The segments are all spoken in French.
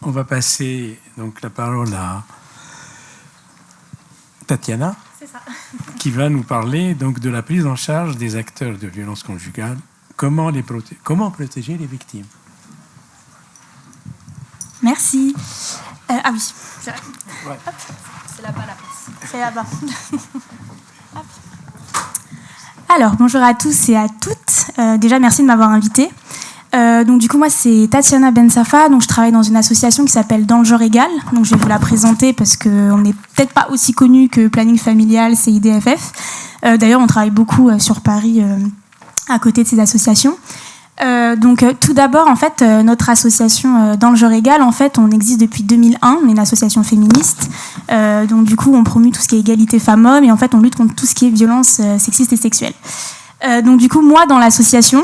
On va passer donc la parole à Tatiana, c'est ça, qui va nous parler donc de la prise en charge des acteurs de violences conjugales. Comment protéger les victimes? Merci. Ah oui, c'est vrai. Ouais. Hop, c'est là-bas la place. C'est là-bas. Hop. Alors, bonjour à tous et à toutes. Déjà, merci de m'avoir invitée. Donc du coup, moi, c'est Tatiana Bensafa. Donc je travaille dans une association qui s'appelle Dans le genre égal. Donc je vais vous la présenter parce qu'on n'est peut-être pas aussi connu que Planning Familial, CIDFF. D'ailleurs, on travaille beaucoup sur Paris à côté de ces associations. Donc tout d'abord, en fait, notre association Dans le genre égal, en fait, on existe depuis 2001. On est une association féministe. Donc du coup, on promue tout ce qui est égalité femmes-hommes et en fait, on lutte contre tout ce qui est violence sexiste et sexuelle. Donc du coup, moi, dans l'association,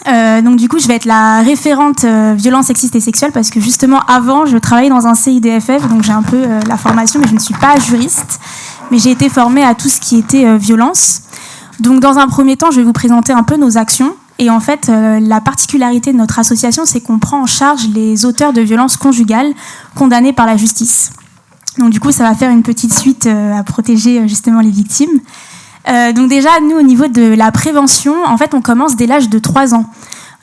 je vais être la référente violence sexiste et sexuelle parce que justement avant je travaillais dans un CIDFF, donc j'ai un peu la formation, mais je ne suis pas juriste, mais j'ai été formée à tout ce qui était violence. Donc dans un premier temps, je vais vous présenter un peu nos actions. Et en fait, la particularité de notre association, c'est qu'on prend en charge les auteurs de violences conjugales condamnés par la justice. Donc du coup, ça va faire une petite suite à protéger justement les victimes. Donc déjà, nous, au niveau de la prévention, en fait, on commence dès l'âge de 3 ans.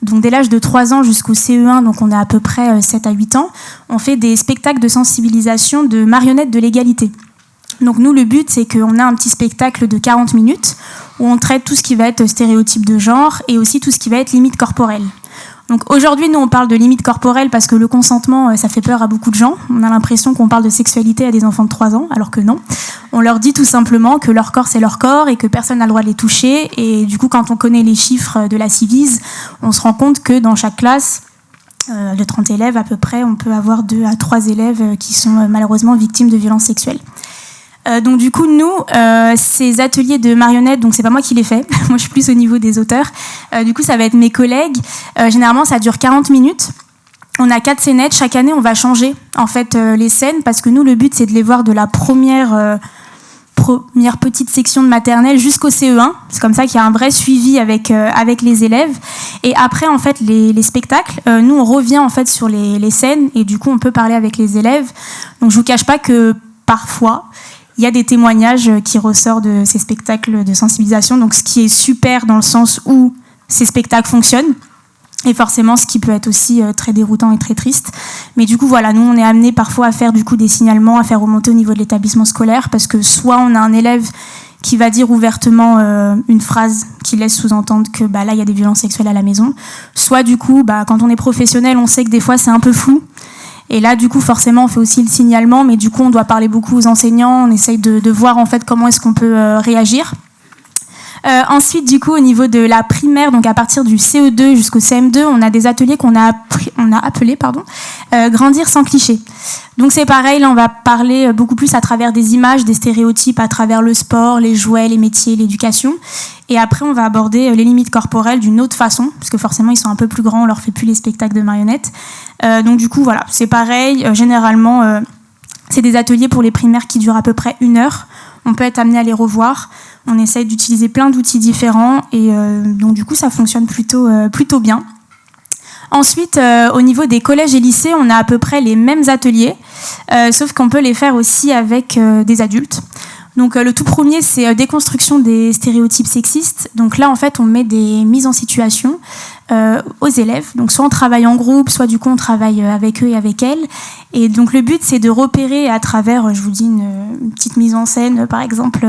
Donc dès l'âge de 3 ans jusqu'au CE1, donc on a à peu près 7 à 8 ans, on fait des spectacles de sensibilisation de marionnettes de l'égalité. Donc nous, le but, c'est qu'on a un petit spectacle de 40 minutes où on traite tout ce qui va être stéréotype de genre et aussi tout ce qui va être limite corporelle. Donc aujourd'hui, nous, on parle de limite corporelle parce que le consentement, ça fait peur à beaucoup de gens. On a l'impression qu'on parle de sexualité à des enfants de 3 ans, alors que non. On leur dit tout simplement que leur corps, c'est leur corps et que personne n'a le droit de les toucher. Et du coup, quand on connaît les chiffres de la Civise, on se rend compte que dans chaque classe, de 30 élèves à peu près, on peut avoir 2 à 3 élèves qui sont malheureusement victimes de violences sexuelles. Donc du coup, nous, ces ateliers de marionnettes, donc c'est pas moi qui les fais, moi je suis plus au niveau des auteurs. Du coup, ça va être mes collègues. Généralement, ça dure 40 minutes. On a 4 scénettes. Chaque année, on va changer en fait les scènes parce que nous, le but, c'est de les voir de la première petite section de maternelle jusqu'au CE1. C'est comme ça qu'il y a un vrai suivi avec les élèves. Et après, en fait, les spectacles, nous, on revient en fait sur les scènes et du coup, on peut parler avec les élèves. Donc, je vous cache pas que parfois, il y a des témoignages qui ressortent de ces spectacles de sensibilisation, donc ce qui est super dans le sens où ces spectacles fonctionnent, et forcément ce qui peut être aussi très déroutant et très triste. Mais du coup, voilà, nous on est amenés parfois à faire du coup des signalements, à faire remonter au niveau de l'établissement scolaire, parce que soit on a un élève qui va dire ouvertement une phrase qui laisse sous-entendre que là il y a des violences sexuelles à la maison, soit du coup, quand on est professionnel, on sait que des fois c'est un peu flou. Et là, du coup, forcément, on fait aussi le signalement, mais du coup, on doit parler beaucoup aux enseignants, on essaye de voir en fait comment est-ce qu'on peut réagir. Ensuite, du coup, au niveau de la primaire, donc à partir du CE2 jusqu'au CM2, on a des ateliers qu'on a appelés Grandir sans clichés. Donc c'est pareil, là on va parler beaucoup plus à travers des images, des stéréotypes, à travers le sport, les jouets, les métiers, l'éducation. Et après on va aborder les limites corporelles d'une autre façon, parce que forcément ils sont un peu plus grands, on leur fait plus les spectacles de marionnettes. Donc du coup voilà, c'est pareil, généralement c'est des ateliers pour les primaires qui durent à peu près 1 heure. On peut être amené à les revoir. On essaye d'utiliser plein d'outils différents et donc du coup ça fonctionne plutôt bien. Ensuite, au niveau des collèges et lycées, on a à peu près les mêmes ateliers, sauf qu'on peut les faire aussi avec des adultes. Donc le tout premier, c'est déconstruction des stéréotypes sexistes. Donc là, en fait, on met des mises en situation aux élèves. Donc soit on travaille en groupe, soit du coup on travaille avec eux et avec elles. Et donc le but, c'est de repérer à travers, je vous dis, une petite mise en scène. Par exemple,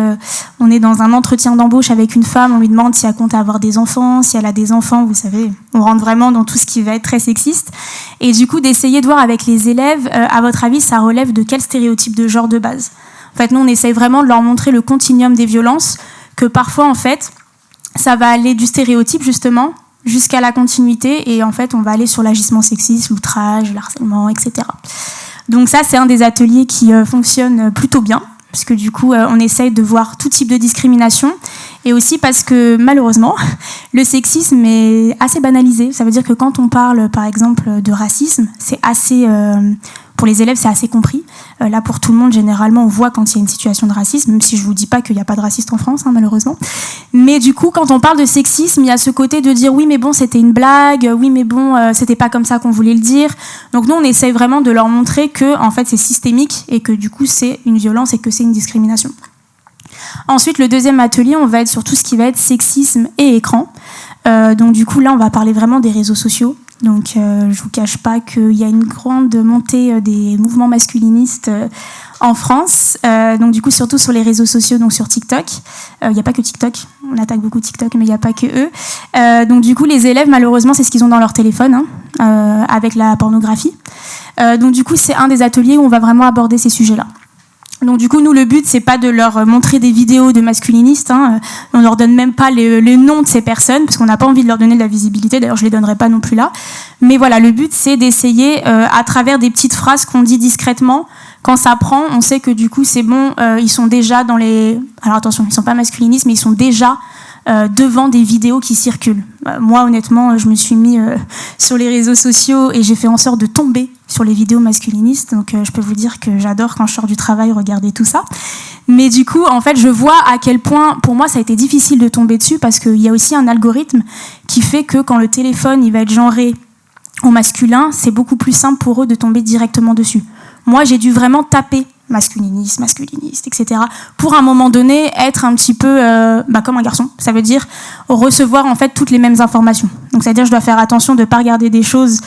on est dans un entretien d'embauche avec une femme, on lui demande si elle compte avoir des enfants, si elle a des enfants, vous savez, on rentre vraiment dans tout ce qui va être très sexiste. Et du coup, d'essayer de voir avec les élèves, à votre avis, ça relève de quel stéréotype de genre de base ? En fait, nous, on essaye vraiment de leur montrer le continuum des violences, que parfois, en fait, ça va aller du stéréotype, justement, jusqu'à la continuité, et en fait, on va aller sur l'agissement sexiste, l'outrage, le harcèlement, etc. Donc ça, c'est un des ateliers qui fonctionne plutôt bien, parce que du coup, on essaye de voir tout type de discrimination, et aussi parce que, malheureusement, le sexisme est assez banalisé. Ça veut dire que quand on parle, par exemple, de racisme, c'est assez Pour les élèves, c'est assez compris. Là, pour tout le monde, généralement, on voit quand il y a une situation de racisme, même si je vous dis pas qu'il n'y a pas de racistes en France, hein, malheureusement. Mais du coup, quand on parle de sexisme, il y a ce côté de dire oui, mais bon, c'était une blague, oui, mais bon, c'était pas comme ça qu'on voulait le dire. Donc nous, on essaye vraiment de leur montrer que, en fait, c'est systémique et que du coup, c'est une violence et que c'est une discrimination. Ensuite, le deuxième atelier, on va être sur tout ce qui va être sexisme et écran. Donc du coup, là, on va parler vraiment des réseaux sociaux. Donc, je vous cache pas qu'il y a une grande montée des mouvements masculinistes en France. Donc, du coup, surtout sur les réseaux sociaux, donc sur TikTok. Il n'y a pas que TikTok. On attaque beaucoup TikTok, mais il n'y a pas que eux. Donc, du coup, les élèves, malheureusement, c'est ce qu'ils ont dans leur téléphone, hein, avec la pornographie. Donc, du coup, c'est un des ateliers où on va vraiment aborder ces sujets-là. Donc du coup, nous, le but, c'est pas de leur montrer des vidéos de masculinistes. Hein. On leur donne même pas les noms de ces personnes, parce qu'on n'a pas envie de leur donner de la visibilité. D'ailleurs, je les donnerai pas non plus là. Mais voilà, le but, c'est d'essayer, à travers des petites phrases qu'on dit discrètement, quand ça prend, on sait que du coup, c'est bon, ils sont déjà dans les... Alors attention, ils sont pas masculinistes, mais ils sont déjà devant des vidéos qui circulent. Moi, honnêtement, je me suis mis sur les réseaux sociaux et j'ai fait en sorte de tomber sur les vidéos masculinistes. Donc, je peux vous dire que j'adore, quand je sors du travail, regarder tout ça. Mais du coup, en fait, je vois à quel point, pour moi, ça a été difficile de tomber dessus parce qu'il y a aussi un algorithme qui fait que quand le téléphone il va être genré au masculin, c'est beaucoup plus simple pour eux de tomber directement dessus. Moi, j'ai dû vraiment taper masculiniste, etc. pour à un moment donné être un petit peu comme un garçon. Ça veut dire recevoir en fait toutes les mêmes informations. Donc c'est-à-dire je dois faire attention de ne pas regarder des choses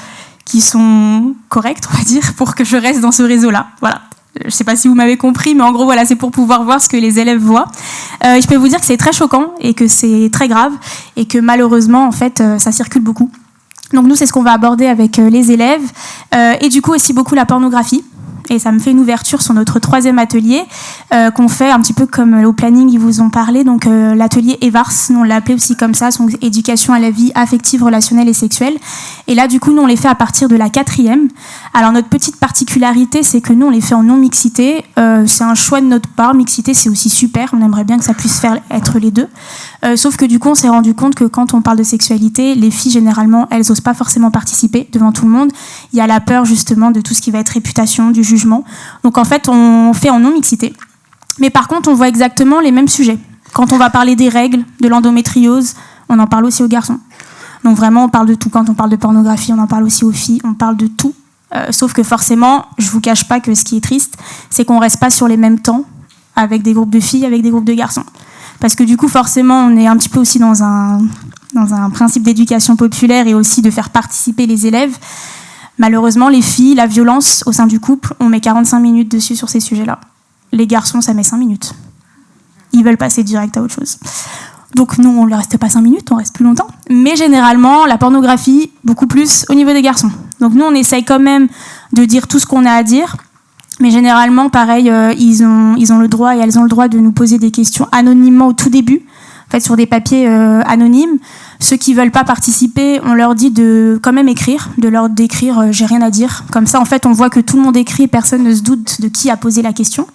qui sont correctes, on va dire, pour que je reste dans ce réseau-là. Voilà. Je ne sais pas si vous m'avez compris, mais en gros, voilà, c'est pour pouvoir voir ce que les élèves voient. Je peux vous dire que c'est très choquant et que c'est très grave et que malheureusement, en fait, ça circule beaucoup. Donc nous, c'est ce qu'on va aborder avec les élèves. Et du coup, aussi beaucoup la pornographie. Et ça me fait une ouverture sur notre troisième atelier qu'on fait un petit peu comme au planning, ils vous ont parlé. Donc l'atelier EVARS, nous on l'a appelé aussi comme ça, son éducation à la vie affective, relationnelle et sexuelle. Et là du coup nous on les fait à partir de la 4e. Alors notre petite particularité c'est que nous on les fait en non-mixité. C'est un choix de notre part, mixité c'est aussi super, on aimerait bien que ça puisse être les deux. Sauf que du coup on s'est rendu compte que quand on parle de sexualité, les filles généralement elles n'osent pas forcément participer devant tout le monde. Il y a la peur justement de tout ce qui va être réputation, du jugement. Donc en fait, on fait en non-mixité. Mais par contre, on voit exactement les mêmes sujets. Quand on va parler des règles, de l'endométriose, on en parle aussi aux garçons. Donc vraiment, on parle de tout. Quand on parle de pornographie, on en parle aussi aux filles. On parle de tout. Sauf que forcément, je vous cache pas que ce qui est triste, c'est qu'on reste pas sur les mêmes temps avec des groupes de filles, avec des groupes de garçons. Parce que du coup, forcément, on est un petit peu aussi dans un principe d'éducation populaire et aussi de faire participer les élèves. Malheureusement, les filles, la violence au sein du couple, on met 45 minutes dessus sur ces sujets-là. Les garçons, ça met 5 minutes. Ils veulent passer direct à autre chose. Donc nous, on ne reste pas 5 minutes, on reste plus longtemps. Mais généralement, la pornographie, beaucoup plus au niveau des garçons. Donc nous, on essaye quand même de dire tout ce qu'on a à dire. Mais généralement, pareil, ils ont le droit et elles ont le droit de nous poser des questions anonymement au tout début, en fait, sur des papiers anonymes. Ceux qui veulent pas participer, on leur dit de quand même écrire, de leur décrire j'ai rien à dire. Comme ça, en fait, on voit que tout le monde écrit et personne ne se doute de qui a posé la question.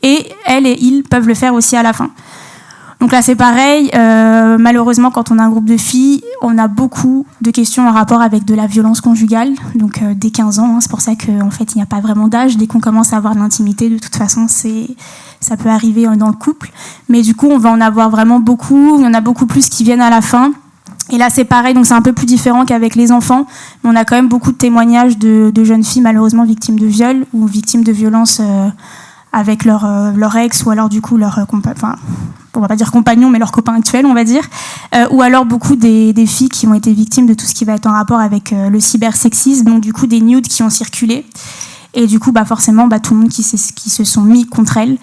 Et elles et ils peuvent le faire aussi à la fin. Donc là, c'est pareil. Malheureusement, quand on a un groupe de filles, on a beaucoup de questions en rapport avec de la violence conjugale. Donc dès 15 ans, hein, c'est pour ça qu'en fait, il n'y a pas vraiment d'âge. Dès qu'on commence à avoir de l'intimité, de toute façon, ça peut arriver dans le couple. Mais du coup, on va en avoir vraiment beaucoup. Il y en a beaucoup plus qui viennent à la fin. Et là, c'est pareil, donc c'est un peu plus différent qu'avec les enfants. Mais on a quand même beaucoup de témoignages de jeunes filles, malheureusement, victimes de viol ou victimes de violences avec leur ex ou alors du coup leur on va pas dire compagnon, mais leur copain actuel, on va dire. Ou alors beaucoup des filles qui ont été victimes de tout ce qui va être en rapport avec le cybersexisme, donc du coup des nudes qui ont circulé. Et du coup, forcément, tout le monde qui se sont mis contre elles.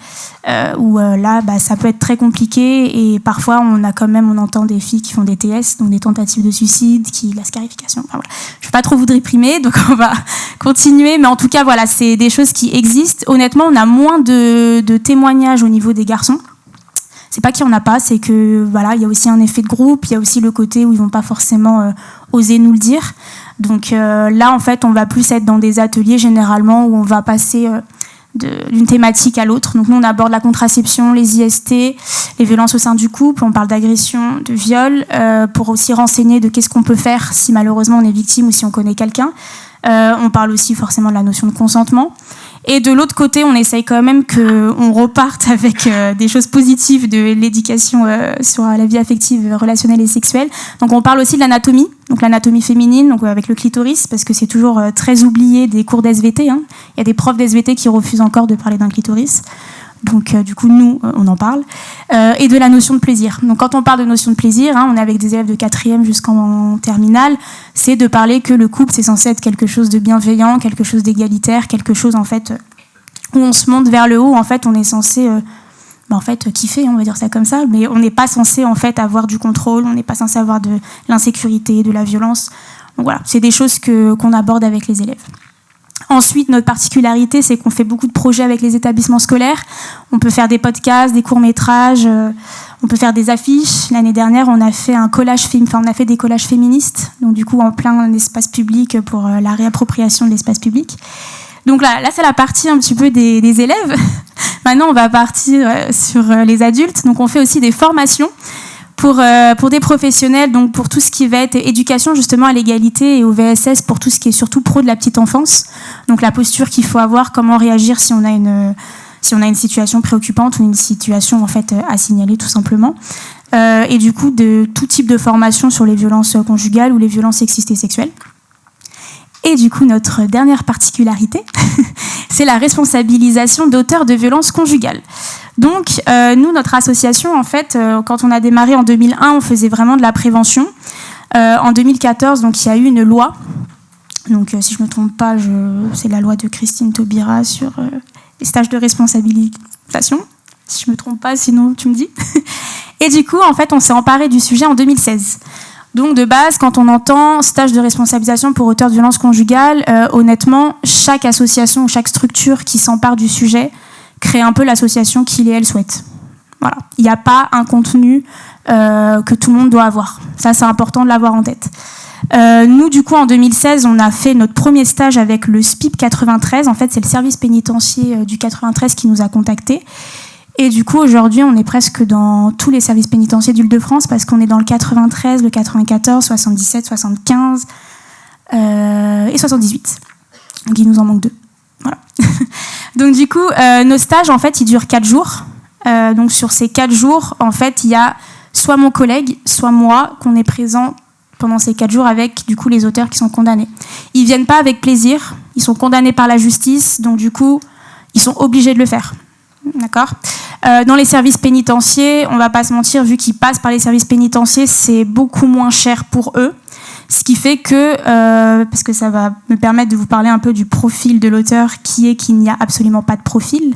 Où là, ça peut être très compliqué. Et parfois, on entend des filles qui font des TS, donc des tentatives de suicide, la scarification. Enfin, voilà. Je ne vais pas trop vous déprimer, donc on va continuer. Mais en tout cas, voilà, c'est des choses qui existent. Honnêtement, on a moins de témoignages au niveau des garçons. C'est pas qu'il n'y en a pas, c'est que voilà, il y a aussi un effet de groupe, il y a aussi le côté où ils vont pas forcément oser nous le dire. Donc là, en fait, on va plus être dans des ateliers généralement où on va passer d'une thématique à l'autre. Donc nous, on aborde la contraception, les IST, les violences au sein du couple, on parle d'agression, de viol, pour aussi renseigner de qu'est-ce qu'on peut faire si malheureusement on est victime ou si on connaît quelqu'un. On parle aussi forcément de la notion de consentement. Et de l'autre côté, on essaye quand même qu'on reparte avec des choses positives de l'éducation sur la vie affective, relationnelle et sexuelle. Donc on parle aussi de l'anatomie, donc l'anatomie féminine, donc avec le clitoris, parce que c'est toujours très oublié des cours d'SVT. Hein. Il y a des profs d'SVT qui refusent encore de parler d'un clitoris. Donc du coup, nous, on en parle. Et de la notion de plaisir. Donc quand on parle de notion de plaisir, hein, on est avec des élèves de 4e jusqu'en terminale, c'est de parler que le couple, c'est censé être quelque chose de bienveillant, quelque chose d'égalitaire, quelque chose en fait où on se monte vers le haut. En fait, on est censé kiffer, on va dire ça comme ça, mais on n'est pas censé en fait avoir du contrôle, on n'est pas censé avoir de l'insécurité, de la violence. Donc voilà, c'est des choses qu'on aborde avec les élèves. Ensuite, notre particularité, c'est qu'on fait beaucoup de projets avec les établissements scolaires. On peut faire des podcasts, des courts-métrages, on peut faire des affiches. L'année dernière, on a fait des collages féministes, donc du coup en plein espace public pour la réappropriation de l'espace public. Donc là c'est la partie un petit peu des élèves. Maintenant, on va partir sur les adultes. Donc on fait aussi des formations pour des professionnels, donc pour tout ce qui va être éducation justement à l'égalité et au VSS, pour tout ce qui est surtout pro de la petite enfance. Donc la posture qu'il faut avoir, comment réagir si on a une situation préoccupante ou une situation en fait à signaler tout simplement. Et du coup de tout type de formation sur les violences conjugales ou les violences sexistes et sexuelles. Et du coup, notre dernière particularité, c'est la responsabilisation d'auteurs de violences conjugales. Donc, nous, notre association, en fait, quand on a démarré en 2001, on faisait vraiment de la prévention. En 2014, donc, il y a eu une loi. Donc, si je ne me trompe pas, c'est la loi de Christine Taubira sur les stages de responsabilisation. Si je ne me trompe pas, sinon tu me dis. Et du coup, en fait, on s'est emparé du sujet en 2016. Donc, de base, quand on entend stage de responsabilisation pour auteurs de violences conjugales, honnêtement, chaque association ou chaque structure qui s'empare du sujet crée un peu l'association qu'il et elle souhaite. Voilà. Il n'y a pas un contenu que tout le monde doit avoir. Ça, c'est important de l'avoir en tête. Nous, du coup, en 2016, on a fait notre premier stage avec le SPIP 93. En fait, c'est le service pénitentiaire du 93 qui nous a contactés. Et du coup, aujourd'hui, on est presque dans tous les services pénitentiaires d'Île-de-France parce qu'on est dans le 93, le 94, 77, 75 et 78. Donc, il nous en manque 2. Voilà. Donc, du coup, nos stages, en fait, ils durent 4 jours. Donc, sur ces 4 jours, en fait, il y a soit mon collègue, soit moi, qu'on est présent pendant ces 4 jours avec, du coup, les auteurs qui sont condamnés. Ils viennent pas avec plaisir. Ils sont condamnés par la justice. Donc, du coup, ils sont obligés de le faire. D'accord. Dans les services pénitentiaires, on va pas se mentir, vu qu'ils passent par les services pénitentiaires, c'est beaucoup moins cher pour eux. Ce qui fait que, parce que ça va me permettre de vous parler un peu du profil de l'auteur, qui est qu'il n'y a absolument pas de profil.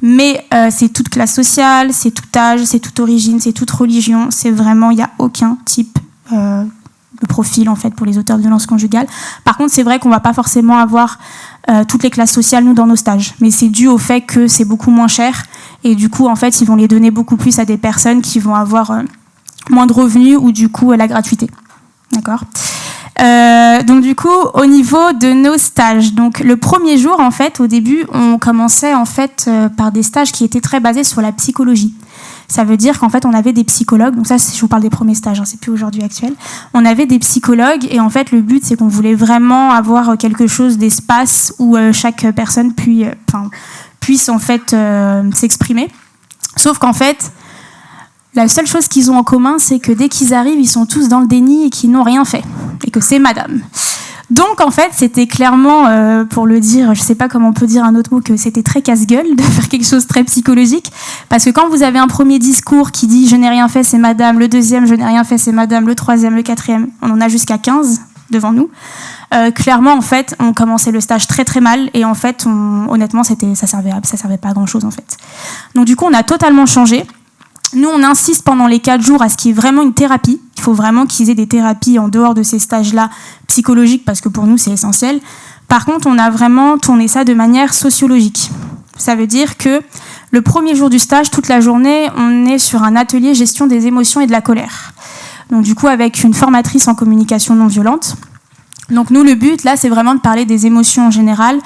Mais c'est toute classe sociale, c'est tout âge, c'est toute origine, c'est toute religion. C'est vraiment, il n'y a aucun type de profil en fait pour les auteurs de violences conjugales. Par contre, c'est vrai qu'on ne va pas forcément avoir toutes les classes sociales, nous, dans nos stages. Mais c'est dû au fait que c'est beaucoup moins cher. Et du coup, en fait, ils vont les donner beaucoup plus à des personnes qui vont avoir moins de revenus ou du coup la gratuité. D'accord. Donc du coup, au niveau de nos stages, donc le premier jour, en fait, au début, on commençait en fait par des stages qui étaient très basés sur la psychologie. Ça veut dire qu'en fait, on avait des psychologues. Donc ça, je vous parle des premiers stages, hein, c'est plus aujourd'hui actuel. On avait des psychologues et en fait, le but, c'est qu'on voulait vraiment avoir quelque chose d'espace où chaque personne puisse en fait s'exprimer. Sauf qu'en fait, la seule chose qu'ils ont en commun, c'est que dès qu'ils arrivent, ils sont tous dans le déni et qu'ils n'ont rien fait. Et que c'est madame. Donc, en fait, c'était clairement, pour le dire, je ne sais pas comment on peut dire un autre mot, que c'était très casse-gueule de faire quelque chose de très psychologique. Parce que quand vous avez un premier discours qui dit « je n'ai rien fait, c'est madame », le deuxième « je n'ai rien fait, c'est madame », le troisième, le quatrième, on en a jusqu'à 15 devant nous. Clairement, en fait, on commençait le stage très très mal. Et en fait, honnêtement, ça servait pas à grand-chose, en fait. Donc, du coup, on a totalement changé. Nous, on insiste pendant les 4 jours à ce qu'il y ait vraiment une thérapie. Il faut vraiment qu'ils aient des thérapies en dehors de ces stages-là psychologiques, parce que pour nous, c'est essentiel. Par contre, on a vraiment tourné ça de manière sociologique. Ça veut dire que le premier jour du stage, toute la journée, on est sur un atelier gestion des émotions et de la colère. Donc du coup, avec une formatrice en communication non violente. Donc nous, le but, là, c'est vraiment de parler des émotions en général,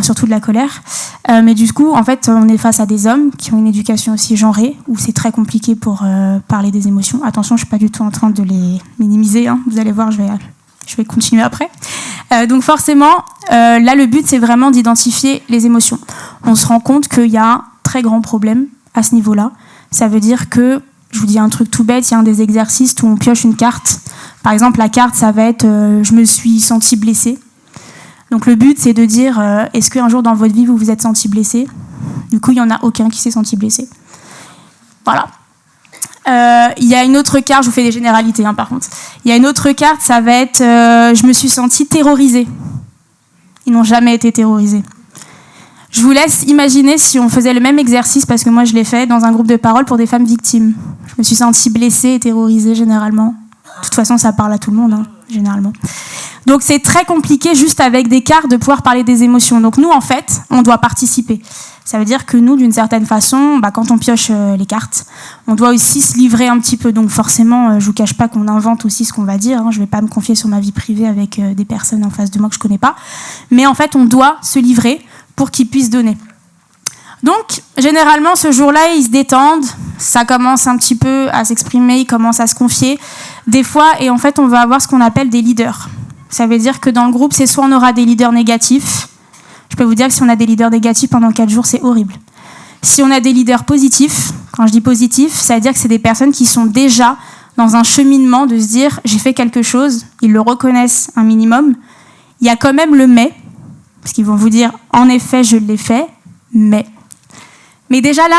surtout de la colère. Mais du coup, en fait, on est face à des hommes qui ont une éducation aussi genrée, où c'est très compliqué pour parler des émotions. Attention, je ne suis pas du tout en train de les minimiser, hein. Vous allez voir, je vais continuer après. Donc forcément, là, le but, c'est vraiment d'identifier les émotions. On se rend compte qu'il y a un très grand problème à ce niveau-là. Ça veut dire que, je vous dis un truc tout bête, il y a un des exercices où on pioche une carte. Par exemple, la carte, ça va être je me suis senti blessée. Donc le but, c'est de dire est-ce qu'un jour dans votre vie, vous vous êtes senti blessé ? Du coup, il n'y en a aucun qui s'est senti blessé. Voilà. Il y a une autre carte, je vous fais des généralités par contre. Il y a une autre carte, ça va être je me suis sentie terrorisée. Ils n'ont jamais été terrorisés. Je vous laisse imaginer si on faisait le même exercice, parce que moi je l'ai fait dans un groupe de parole pour des femmes victimes. Je me suis sentie blessée et terrorisée généralement. De toute façon, ça parle à tout le monde, généralement. Donc c'est très compliqué juste avec des cartes de pouvoir parler des émotions. Donc nous, en fait, on doit participer. Ça veut dire que nous, d'une certaine façon, quand on pioche les cartes, on doit aussi se livrer un petit peu. Donc forcément, je vous cache pas qu'on invente aussi ce qu'on va dire. Je vais pas me confier sur ma vie privée avec des personnes en face de moi que je connais pas. Mais en fait, on doit se livrer pour qu'ils puissent donner. Donc, généralement, ce jour-là, ils se détendent, ça commence un petit peu à s'exprimer, ils commencent à se confier. Des fois, et en fait, on va avoir ce qu'on appelle des leaders. Ça veut dire que dans le groupe, c'est soit on aura des leaders négatifs. Je peux vous dire que si on a des leaders négatifs pendant 4 jours, c'est horrible. Si on a des leaders positifs, quand je dis positifs, ça veut dire que c'est des personnes qui sont déjà dans un cheminement de se dire j'ai fait quelque chose, ils le reconnaissent un minimum. Il y a quand même le mais, parce qu'ils vont vous dire en effet, je l'ai fait, mais déjà là,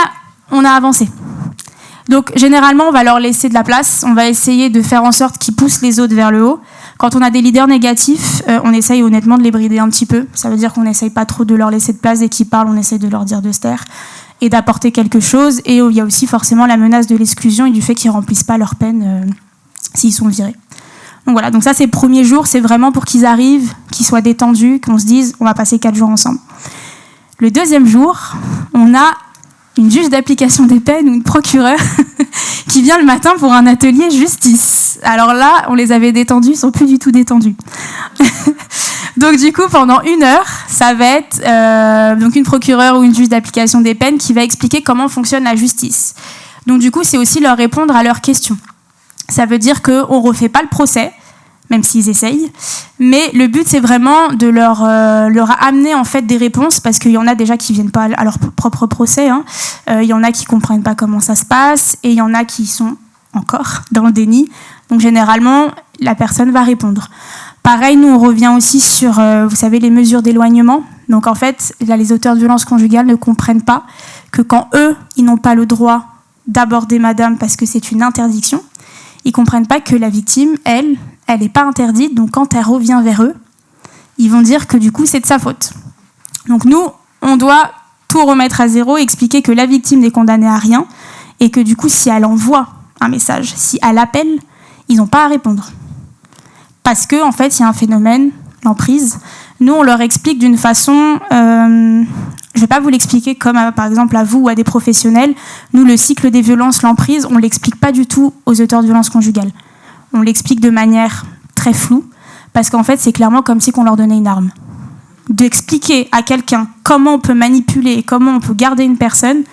on a avancé. Donc généralement, on va leur laisser de la place, on va essayer de faire en sorte qu'ils poussent les autres vers le haut. Quand on a des leaders négatifs, on essaye honnêtement de les brider un petit peu. Ça veut dire qu'on n'essaye pas trop de leur laisser de place. Dès qu'ils parlent, on essaye de leur dire de se taire et d'apporter quelque chose. Et il y a aussi forcément la menace de l'exclusion et du fait qu'ils ne remplissent pas leur peine s'ils sont virés. Donc voilà, donc ça c'est le premier jour, c'est vraiment pour qu'ils arrivent, qu'ils soient détendus, qu'on se dise on va passer 4 jours ensemble. Le deuxième jour, on a une juge d'application des peines ou une procureure qui vient le matin pour un atelier justice. Alors là, on les avait détendus, ils sont plus du tout détendus. Donc du coup, pendant 1 heure, ça va être donc une procureure ou une juge d'application des peines qui va expliquer comment fonctionne la justice. Donc du coup, c'est aussi leur répondre à leurs questions. Ça veut dire qu'on ne refait pas le procès, même s'ils essayent, mais le but c'est vraiment de leur amener en fait des réponses, parce qu'il y en a déjà qui viennent pas à leur propre procès, il y en a qui comprennent pas comment ça se passe, et il y en a qui sont encore dans le déni. Donc généralement la personne va répondre. Pareil, nous on revient aussi sur, vous savez, les mesures d'éloignement. Donc en fait, là, les auteurs de violences conjugales ne comprennent pas que quand eux, ils n'ont pas le droit d'aborder madame parce que c'est une interdiction, ils comprennent pas que la victime, elle n'est pas interdite, donc quand elle revient vers eux, ils vont dire que du coup, c'est de sa faute. Donc nous, on doit tout remettre à zéro et expliquer que la victime n'est condamnée à rien et que du coup, si elle envoie un message, si elle appelle, ils n'ont pas à répondre. Parce qu'en fait, il y a un phénomène, l'emprise. Nous, on leur explique d'une façon... je ne vais pas vous l'expliquer comme, par exemple, à vous ou à des professionnels. Nous, le cycle des violences, l'emprise, on ne l'explique pas du tout aux auteurs de violences conjugales. On l'explique de manière très floue, parce qu'en fait, c'est clairement comme si on leur donnait une arme. D'expliquer à quelqu'un comment on peut manipuler et comment on peut garder une personne,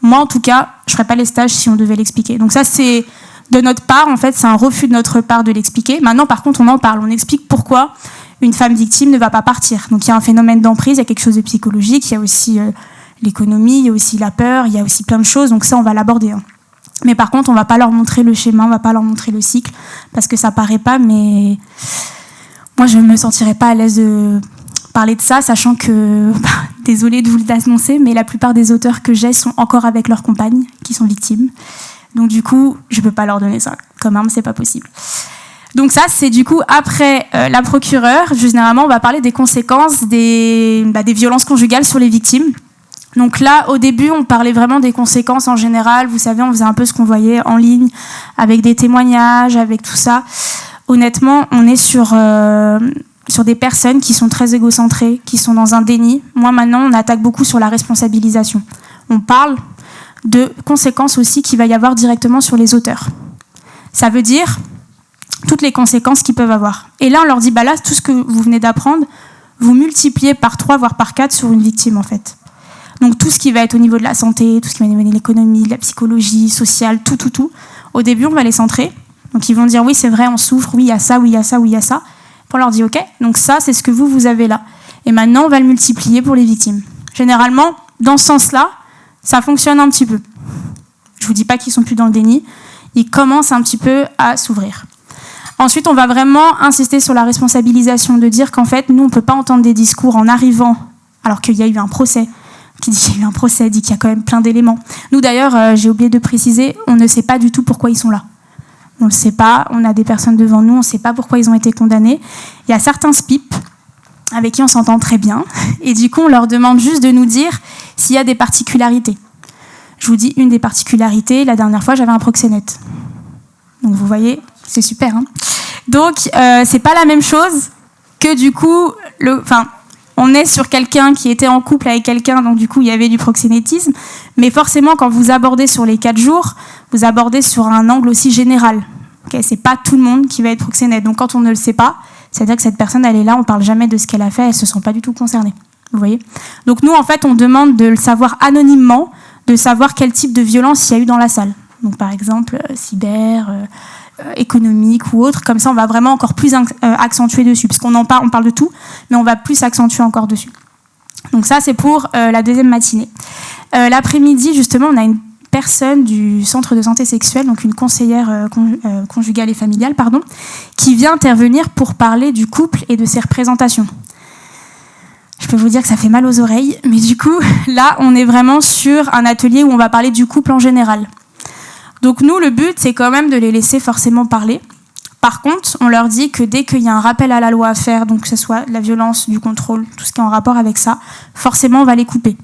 moi, en tout cas, je ne ferais pas les stages si on devait l'expliquer. Donc ça, c'est de notre part, en fait, c'est un refus de notre part de l'expliquer. Maintenant, par contre, on en parle. On explique pourquoi une femme victime ne va pas partir. Donc il y a un phénomène d'emprise, il y a quelque chose de psychologique, il y a aussi l'économie, il y a aussi la peur, il y a aussi plein de choses. Donc ça, on va l'aborder. Mais par contre, on ne va pas leur montrer le schéma, on ne va pas leur montrer le cycle, parce que ça ne paraît pas, mais moi, je ne me sentirais pas à l'aise de parler de ça, sachant que, désolée de vous l'annoncer, mais la plupart des auteurs que j'ai sont encore avec leurs compagnes, qui sont victimes. Donc du coup, je ne peux pas leur donner ça. Comme arme, ce n'est pas possible. Donc ça, c'est du coup après la procureure. Généralement, on va parler des conséquences des violences conjugales sur les victimes. Donc là, au début, on parlait vraiment des conséquences en général. Vous savez, on faisait un peu ce qu'on voyait en ligne, avec des témoignages, avec tout ça. Honnêtement, on est sur des personnes qui sont très égocentrées, qui sont dans un déni. Moi, maintenant, on attaque beaucoup sur la responsabilisation. On parle de conséquences aussi qu'il va y avoir directement sur les auteurs. Ça veut dire toutes les conséquences qu'ils peuvent avoir. Et là, on leur dit, là, tout ce que vous venez d'apprendre, vous multipliez par 3, voire par 4 sur une victime, en fait. Donc tout ce qui va être au niveau de la santé, tout ce qui va être au niveau de l'économie, de la psychologie, sociale, tout. Au début, on va les centrer. Donc ils vont dire, oui, c'est vrai, on souffre, oui, il y a ça, oui, il y a ça, oui, il y a ça. Puis on leur dit, ok, donc ça, c'est ce que vous avez là. Et maintenant, on va le multiplier pour les victimes. Généralement, dans ce sens-là, ça fonctionne un petit peu. Je ne vous dis pas qu'ils ne sont plus dans le déni. Ils commencent un petit peu à s'ouvrir. Ensuite, on va vraiment insister sur la responsabilisation, de dire qu'en fait, nous, on ne peut pas entendre des discours en arrivant, alors qu'il y a eu un procès. Qui dit qu'il y a eu un procès, dit qu'il y a quand même plein d'éléments. Nous, d'ailleurs, j'ai oublié de préciser, on ne sait pas du tout pourquoi ils sont là. On ne le sait pas, on a des personnes devant nous, on ne sait pas pourquoi ils ont été condamnés. Il y a certains SPIP avec qui on s'entend très bien, et du coup, on leur demande juste de nous dire s'il y a des particularités. Je vous dis une des particularités, la dernière fois, j'avais un proxénète. Donc, vous voyez, c'est super. Hein, donc, c'est pas la même chose que du coup, on est sur quelqu'un qui était en couple avec quelqu'un, donc du coup, il y avait du proxénétisme. Mais forcément, quand vous abordez sur les 4 jours, vous abordez sur un angle aussi général. Okay, c'est pas tout le monde qui va être proxénète. Donc, quand on ne le sait pas, c'est-à-dire que cette personne, elle est là, on parle jamais de ce qu'elle a fait, elle se sent pas du tout concernée. Vous voyez ? Donc, nous, en fait, on demande de le savoir anonymement, de savoir quel type de violence il y a eu dans la salle. Donc, par exemple, cyber, économique ou autre. Comme ça, on va vraiment encore plus accentuer dessus. Parce qu'on on parle de tout, mais on va plus accentuer encore dessus. Donc ça, c'est pour la deuxième matinée. L'après-midi, justement, on a une personne du centre de santé sexuelle, donc une conseillère conjugale et familiale, qui vient intervenir pour parler du couple et de ses représentations. Je peux vous dire que ça fait mal aux oreilles, mais du coup, là, on est vraiment sur un atelier où on va parler du couple en général. Donc nous, le but, c'est quand même de les laisser forcément parler. Par contre, on leur dit que dès qu'il y a un rappel à la loi à faire, donc que ce soit la violence, du contrôle, tout ce qui est en rapport avec ça, forcément, on va les couper.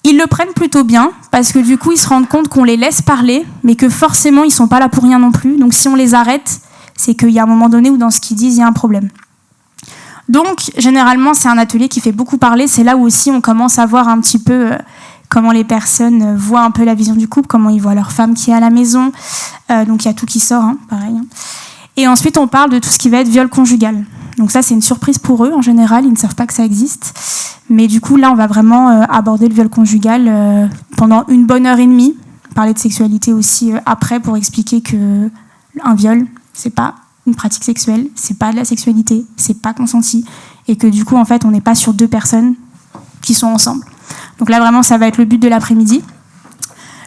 Ils le prennent plutôt bien, parce que du coup, ils se rendent compte qu'on les laisse parler, mais que forcément, ils ne sont pas là pour rien non plus. Donc si on les arrête, c'est qu'il y a un moment donné où dans ce qu'ils disent, il y a un problème. Donc, généralement, c'est un atelier qui fait beaucoup parler. C'est là où aussi on commence à voir un petit peu comment les personnes voient un peu la vision du couple, comment ils voient leur femme qui est à la maison. Donc, il y a tout qui sort, hein, pareil. Et ensuite, on parle de tout ce qui va être viol conjugal. Donc ça, c'est une surprise pour eux, en général. Ils ne savent pas que ça existe. Mais du coup, là, on va vraiment aborder le viol conjugal pendant une bonne heure et demie. Parler de sexualité aussi après pour expliquer qu'un viol, c'est pas une pratique sexuelle, c'est pas de la sexualité, c'est pas consenti. Et que du coup, en fait, on n'est pas sur 2 personnes qui sont ensemble. Donc là, vraiment, ça va être le but de l'après-midi.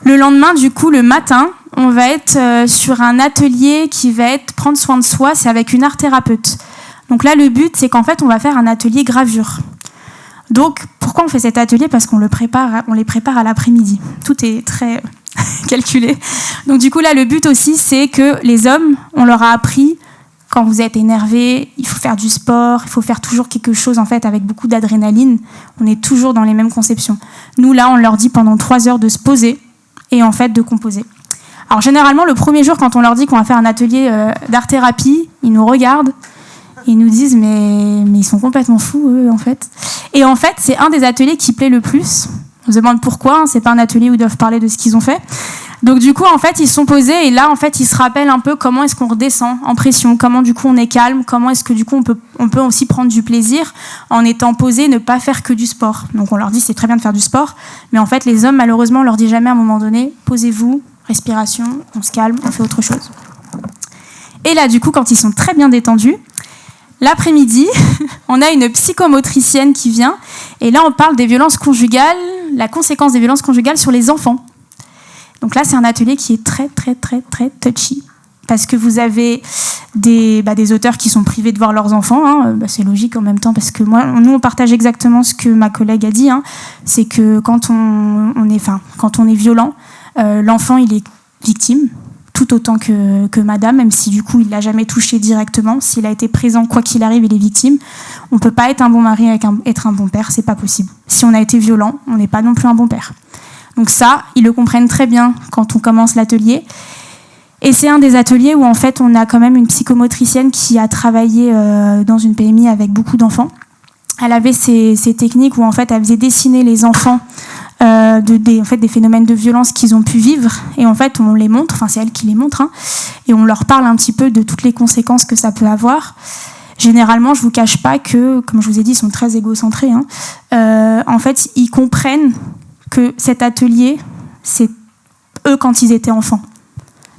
Le lendemain, du coup, le matin, on va être sur un atelier qui va être prendre soin de soi, c'est avec une art thérapeute. Donc là, le but, c'est qu'en fait, on va faire un atelier gravure. Donc, pourquoi on fait cet atelier ? Parce qu'on les prépare à l'après-midi. Tout est très calculé. Donc du coup, là, le but aussi, c'est que les hommes, on leur a appris, quand vous êtes énervé, il faut faire du sport, il faut faire toujours quelque chose, en fait, avec beaucoup d'adrénaline. On est toujours dans les mêmes conceptions. Nous, là, on leur dit pendant 3 heures de se poser et, en fait, de composer. Alors, généralement, le premier jour, quand on leur dit qu'on va faire un atelier d'art-thérapie, ils nous regardent. Ils nous disent, mais ils sont complètement fous, eux, en fait. Et en fait, c'est un des ateliers qui plaît le plus. On se demande pourquoi, hein, c'est pas un atelier où ils doivent parler de ce qu'ils ont fait. Donc du coup, en fait, ils se sont posés et là, en fait, ils se rappellent un peu comment est-ce qu'on redescend en pression, comment du coup on est calme, comment est-ce que du coup on peut aussi prendre du plaisir en étant posé, ne pas faire que du sport. Donc on leur dit, c'est très bien de faire du sport, mais en fait, les hommes, malheureusement, on leur dit jamais à un moment donné, posez-vous, respiration, on se calme, on fait autre chose. Et là, du coup, quand ils sont très bien détendus, l'après-midi, on a une psychomotricienne qui vient et là, on parle des violences conjugales, la conséquence des violences conjugales sur les enfants. Donc là, c'est un atelier qui est très, très, très, très touchy. Parce que vous avez des auteurs qui sont privés de voir leurs enfants. Hein. C'est logique en même temps, parce que nous, on partage exactement ce que ma collègue a dit. Hein. C'est que quand on est violent, l'enfant, il est victime, tout autant que madame, même si du coup, il ne l'a jamais touché directement. S'il a été présent, quoi qu'il arrive, il est victime. On ne peut pas être un bon mari avec être un bon père, c'est pas possible. Si on a été violent, on n'est pas non plus un bon père. Donc ça, ils le comprennent très bien quand on commence l'atelier. Et c'est un des ateliers où en fait on a quand même une psychomotricienne qui a travaillé dans une PMI avec beaucoup d'enfants. Elle avait ces techniques où en fait elle faisait dessiner les enfants des phénomènes de violence qu'ils ont pu vivre. Et en fait on les montre, enfin c'est elle qui les montre, hein, et on leur parle un petit peu de toutes les conséquences que ça peut avoir. généralement, je vous cache pas que, comme je vous ai dit, ils sont très égocentrés. En fait, ils comprennent que cet atelier, c'est eux quand ils étaient enfants.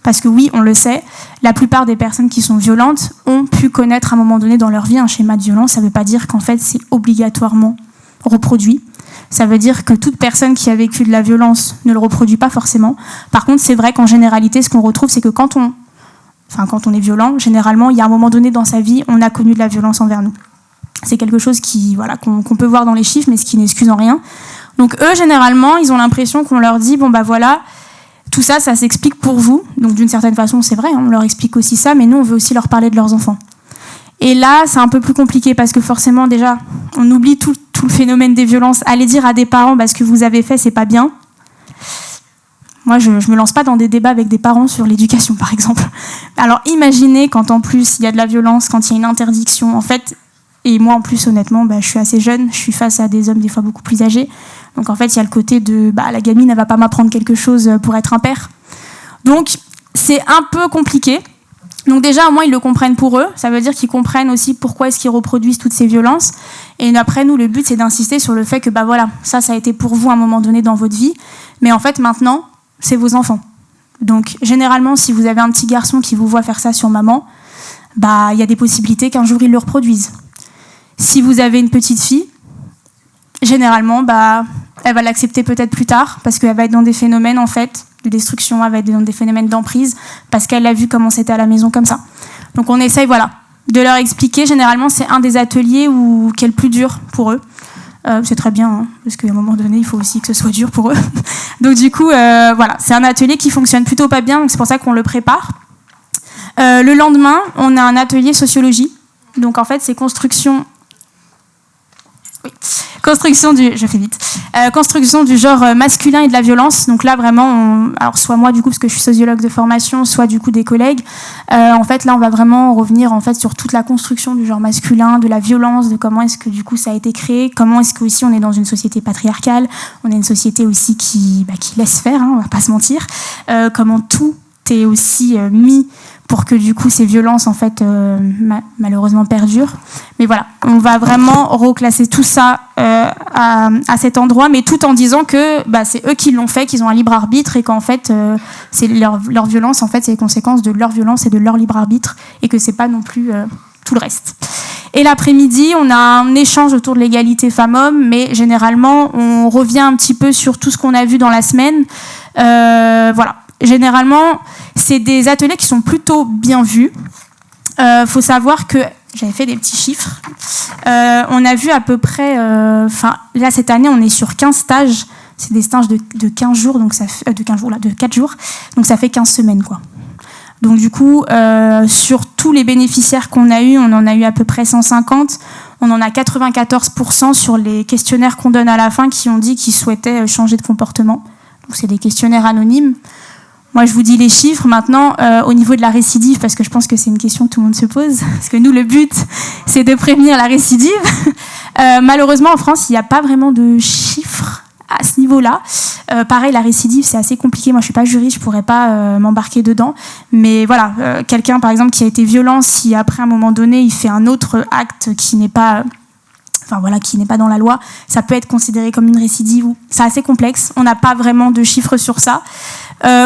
Parce que oui, on le sait, la plupart des personnes qui sont violentes ont pu connaître à un moment donné dans leur vie un schéma de violence. Ça ne veut pas dire qu'en fait, c'est obligatoirement reproduit. Ça veut dire que toute personne qui a vécu de la violence ne le reproduit pas forcément. Par contre, c'est vrai qu'en généralité, ce qu'on retrouve, c'est que quand on est violent, généralement, il y a un moment donné dans sa vie, on a connu de la violence envers nous. C'est quelque chose qu'on peut voir dans les chiffres, mais ce qui n'excuse en rien. Donc eux, généralement, ils ont l'impression qu'on leur dit, bon bah voilà, tout ça, ça s'explique pour vous. Donc d'une certaine façon, c'est vrai, on leur explique aussi ça, mais nous, on veut aussi leur parler de leurs enfants. Et là, c'est un peu plus compliqué parce que forcément, déjà, on oublie tout le phénomène des violences. Aller dire à des parents, ce que vous avez fait, c'est pas bien. Moi, je me lance pas dans des débats avec des parents sur l'éducation, par exemple. Alors imaginez quand en plus, il y a de la violence, quand il y a une interdiction, en fait. Et moi, en plus, honnêtement, je suis assez jeune, je suis face à des hommes des fois beaucoup plus âgés. Donc, en fait, il y a le côté de la gamine, elle va pas m'apprendre quelque chose pour être un père. Donc, c'est un peu compliqué. Donc, déjà, au moins, ils le comprennent pour eux. Ça veut dire qu'ils comprennent aussi pourquoi est-ce qu'ils reproduisent toutes ces violences. Et après, nous, le but, c'est d'insister sur le fait que, voilà, ça a été pour vous à un moment donné dans votre vie. Mais en fait, maintenant, c'est vos enfants. Donc, généralement, si vous avez un petit garçon qui vous voit faire ça sur maman, il y a des possibilités qu'un jour, il le reproduise. Si vous avez une petite fille, généralement, elle va l'accepter peut-être plus tard parce qu'elle va être dans des phénomènes en fait de destruction, elle va être dans des phénomènes d'emprise parce qu'elle a vu comment c'était à la maison comme ça. Donc on essaye de leur expliquer. Généralement, c'est un des ateliers qui est le plus dur pour eux. C'est très bien parce qu'à un moment donné, il faut aussi que ce soit dur pour eux. Donc du coup, c'est un atelier qui fonctionne plutôt pas bien. Donc c'est pour ça qu'on le prépare. Le lendemain, on a un atelier sociologie. Donc en fait, c'est construction du genre masculin et de la violence. Donc là, vraiment, alors soit moi, du coup, parce que je suis sociologue de formation, soit du coup des collègues. En fait, là, on va vraiment revenir en fait sur toute la construction du genre masculin, de la violence, de comment est-ce que du coup ça a été créé, comment est-ce que aussi on est dans une société patriarcale, on est une société aussi qui laisse faire, on va pas se mentir, comment tout est aussi mis pour que du coup ces violences en fait malheureusement perdurent. Mais voilà, on va vraiment reclasser tout ça à cet endroit, mais tout en disant que c'est eux qui l'ont fait, qu'ils ont un libre arbitre et qu'en fait c'est leur violence en fait c'est les conséquences de leur violence et de leur libre arbitre et que c'est pas non plus tout le reste. Et l'après-midi, on a un échange autour de l'égalité femmes-hommes, mais généralement on revient un petit peu sur tout ce qu'on a vu dans la semaine. Voilà. Généralement, c'est des ateliers qui sont plutôt bien vus. Faut savoir que j'avais fait des petits chiffres. On a vu à peu près, là cette année, on est sur 15 stages. C'est des stages de 15 jours, donc ça fait, de 4 jours, donc ça fait 15 semaines, quoi. Donc du coup, sur tous les bénéficiaires qu'on a eu, on en a eu à peu près 150. On en a 94% sur les questionnaires qu'on donne à la fin qui ont dit qu'ils souhaitaient changer de comportement. Donc c'est des questionnaires anonymes. Moi, je vous dis les chiffres maintenant au niveau de la récidive, parce que je pense que c'est une question que tout le monde se pose. Parce que nous, le but, c'est de prévenir la récidive. Malheureusement, en France, il n'y a pas vraiment de chiffres à ce niveau-là. Pareil, la récidive, c'est assez compliqué. Moi, je ne suis pas juriste, je ne pourrais pas m'embarquer dedans. Mais voilà, quelqu'un, par exemple, qui a été violent, si après, un moment donné, il fait un autre acte qui n'est pas... qui n'est pas dans la loi, ça peut être considéré comme une récidive. C'est assez complexe. On n'a pas vraiment de chiffres sur ça.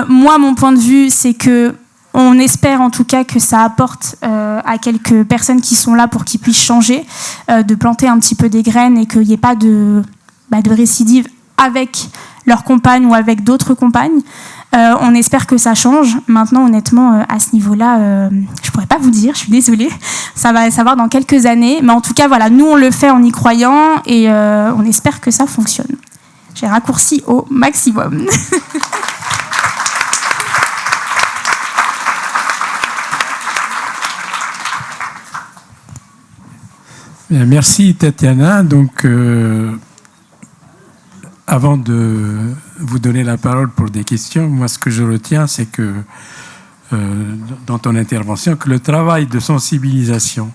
Moi, mon point de vue, c'est que on espère en tout cas que ça apporte à quelques personnes qui sont là pour qu'ils puissent changer, de planter un petit peu des graines et qu'il n'y ait pas de récidive avec leur compagne ou avec d'autres compagnes. On espère que ça change. Maintenant, honnêtement, à ce niveau-là, je pourrais pas vous dire, je suis désolée. Ça va savoir dans quelques années. Mais en tout cas, voilà, nous, on le fait en y croyant et on espère que ça fonctionne. J'ai raccourci au maximum. Bien, merci Tatiana. Donc, avant de vous donner la parole pour des questions, moi ce que je retiens, c'est que dans ton intervention, que le travail de sensibilisation,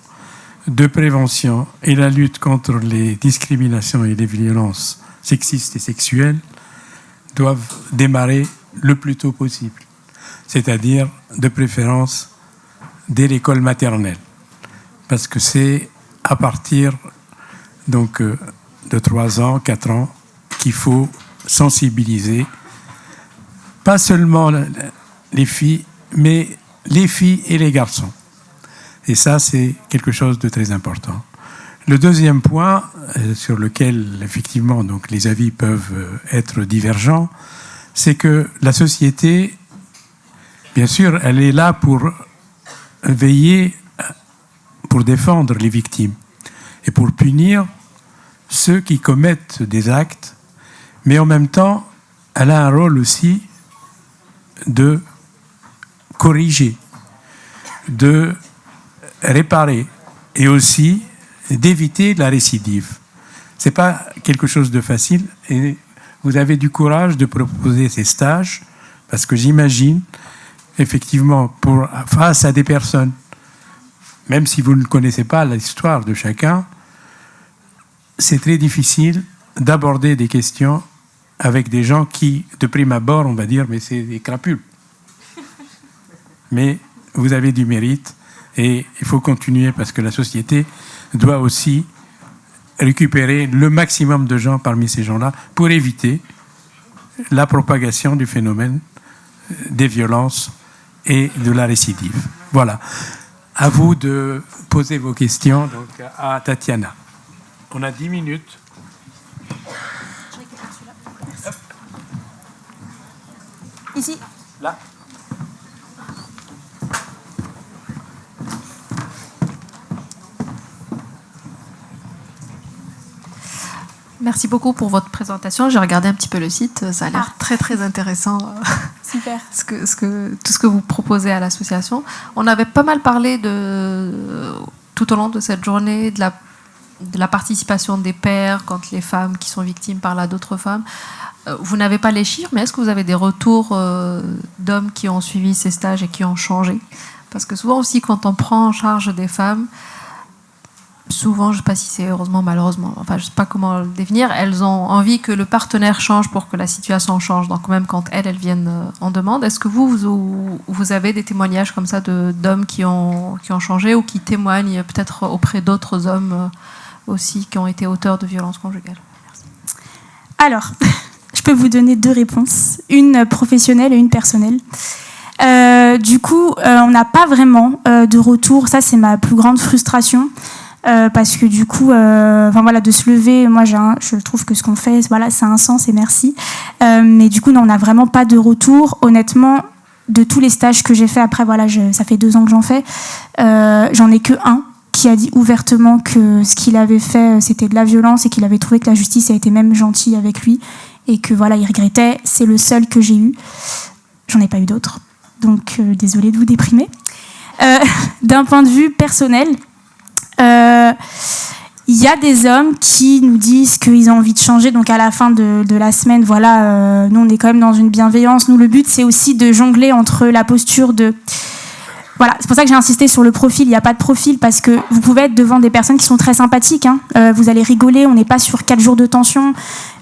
de prévention et la lutte contre les discriminations et les violences sexistes et sexuelles doivent démarrer le plus tôt possible, c'est-à-dire de préférence dès l'école maternelle. parce que c'est à partir donc, de 3 ans, 4 ans qu'il faut sensibiliser, pas seulement les filles, mais les filles et les garçons. Et ça, c'est quelque chose de très important. Le deuxième point, sur lequel effectivement donc, les avis peuvent être divergents, c'est que la société, bien sûr, elle est là pour veiller, pour défendre les victimes et pour punir ceux qui commettent des actes, mais en même temps, elle a un rôle aussi de corriger, de réparer et aussi d'éviter la récidive. Ce n'est pas quelque chose de facile et vous avez du courage de proposer ces stages parce que j'imagine effectivement face à des personnes, même si vous ne connaissez pas l'histoire de chacun, c'est très difficile d'aborder des questions avec des gens qui, de prime abord, on va dire, mais c'est des crapules. Mais vous avez du mérite et il faut continuer parce que la société doit aussi récupérer le maximum de gens parmi ces gens-là pour éviter la propagation du phénomène des violences et de la récidive. Voilà. À vous de poser vos questions donc, à Tatiana. On a 10 minutes. Ici. Là. Merci beaucoup pour votre présentation. J'ai regardé un petit peu le site. Ça a l'air très, très intéressant. Super. Tout ce que vous proposez à l'association. On avait pas mal parlé tout au long de cette journée de la participation des pères quand les femmes qui sont victimes parlent à d'autres femmes. Vous n'avez pas les chiffres, mais est-ce que vous avez des retours d'hommes qui ont suivi ces stages et qui ont changé ? Parce que souvent aussi, quand on prend en charge des femmes, souvent, je ne sais pas si c'est heureusement, malheureusement, enfin, je ne sais pas comment le définir, elles ont envie que le partenaire change pour que la situation change. Donc, même quand elles viennent en demande, est-ce que vous avez des témoignages comme ça d'hommes qui ont changé ou qui témoignent peut-être auprès d'autres hommes aussi qui ont été auteurs de violences conjugales ? Merci. Alors, je peux vous donner 2 réponses, une professionnelle et une personnelle. Du coup, on n'a pas vraiment de retour. Ça, c'est ma plus grande frustration. Parce que du coup, de se lever, moi je trouve que ce qu'on fait, ça a un sens et merci. Mais du coup, non, on n'a vraiment pas de retour. Honnêtement, de tous les stages que j'ai fait, après, ça fait 2 ans que j'en fais, j'en ai que un qui a dit ouvertement que ce qu'il avait fait, c'était de la violence et qu'il avait trouvé que la justice a été même gentille avec lui et que il regrettait. C'est le seul que j'ai eu. J'en ai pas eu d'autres. Donc, désolée de vous déprimer. D'un point de vue personnel, il y a des hommes qui nous disent qu'ils ont envie de changer. Donc à la fin de la semaine, nous on est quand même dans une bienveillance. Nous, le but, c'est aussi de jongler entre la posture de... Voilà, c'est pour ça que j'ai insisté sur le profil. Il n'y a pas de profil parce que vous pouvez être devant des personnes qui sont très sympathiques. Vous allez rigoler, on n'est pas sur 4 jours de tension.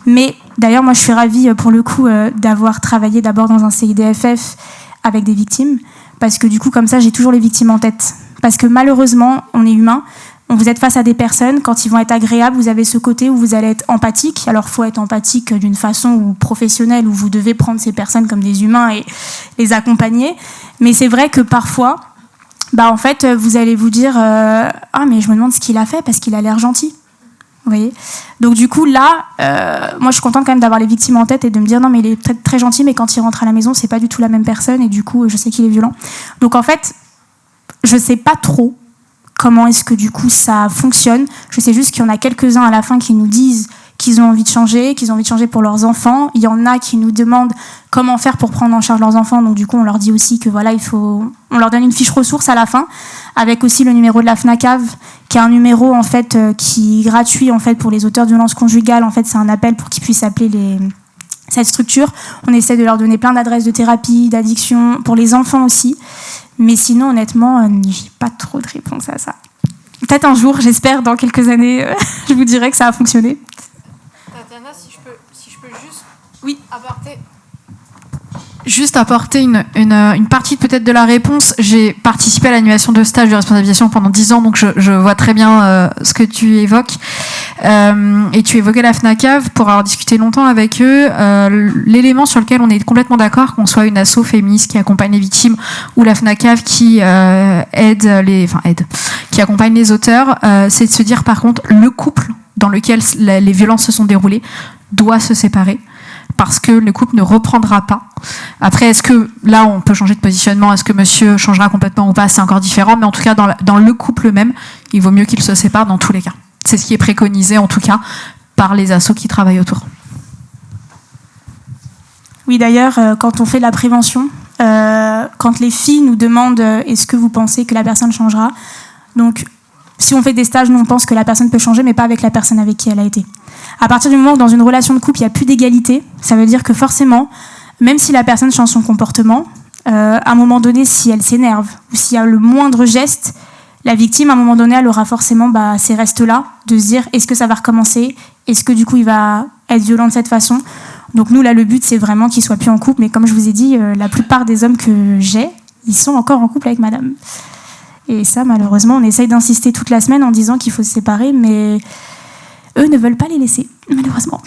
Mais d'ailleurs, moi je suis ravie pour le coup d'avoir travaillé d'abord dans un CIDFF avec des victimes. Parce que du coup, comme ça, j'ai toujours les victimes en tête. Parce que malheureusement, on est humain. Vous êtes face à des personnes, quand ils vont être agréables, vous avez ce côté où vous allez être empathique. Alors, il faut être empathique d'une façon professionnelle, où vous devez prendre ces personnes comme des humains et les accompagner. Mais c'est vrai que parfois, en fait, vous allez vous dire « Ah, mais je me demande ce qu'il a fait parce qu'il a l'air gentil. » Vous voyez ? Donc du coup, là, moi, je suis contente quand même d'avoir les victimes en tête et de me dire « Non, mais il est peut-être très gentil, mais quand il rentre à la maison, c'est pas du tout la même personne. Et du coup, je sais qu'il est violent. » Donc en fait, je sais pas trop comment est-ce que du coup ça fonctionne. Je sais juste qu'il y en a quelques-uns à la fin qui nous disent qu'ils ont envie de changer pour leurs enfants. Il y en a qui nous demandent comment faire pour prendre en charge leurs enfants. Donc du coup, on leur dit aussi que on leur donne une fiche ressources à la fin, avec aussi le numéro de la FNACAV, qui est un numéro en fait qui est gratuit en fait pour les auteurs de violences conjugales. En fait, c'est un appel pour qu'ils puissent appeler cette structure. On essaie de leur donner plein d'adresses de thérapie, d'addiction, pour les enfants aussi. Mais sinon, honnêtement, j'ai pas trop de réponse à ça. Peut-être un jour, j'espère, dans quelques années, je vous dirai que ça a fonctionné. Tatiana, si je peux juste oui. apporter Juste apporter une partie peut-être de la réponse. J'ai participé à l'animation de stage de responsabilisation pendant 10 ans, donc je vois très bien ce que tu évoques. Et tu évoquais la FNACAV pour avoir discuté longtemps avec eux. L'élément sur lequel on est complètement d'accord, qu'on soit une asso féministe qui accompagne les victimes ou la FNACAV qui qui accompagne les auteurs, c'est de se dire par contre le couple dans lequel les violences se sont déroulées doit se séparer. Parce que le couple ne reprendra pas. Après, est-ce que là, on peut changer de positionnement? Est-ce que monsieur changera complètement ou pas? C'est encore différent. Mais en tout cas, dans le couple même, il vaut mieux qu'il se sépare dans tous les cas. C'est ce qui est préconisé, en tout cas, par les assos qui travaillent autour. Oui, d'ailleurs, quand on fait de la prévention, quand les filles nous demandent est-ce que vous pensez que la personne changera? Donc, si on fait des stages, nous, on pense que la personne peut changer, mais pas avec la personne avec qui elle a été. À partir du moment où dans une relation de couple, il n'y a plus d'égalité, ça veut dire que forcément, même si la personne change son comportement, à un moment donné, si elle s'énerve ou s'il y a le moindre geste, la victime, à un moment donné, elle aura forcément ces restes-là, de se dire est-ce que ça va recommencer? Est-ce que du coup, il va être violent de cette façon? Donc nous, là, le but, c'est vraiment qu'il ne soit plus en couple. Mais comme je vous ai dit, la plupart des hommes que j'ai, ils sont encore en couple avec madame. Et ça, malheureusement, on essaye d'insister toute la semaine en disant qu'il faut se séparer, mais eux ne veulent pas les laisser, malheureusement.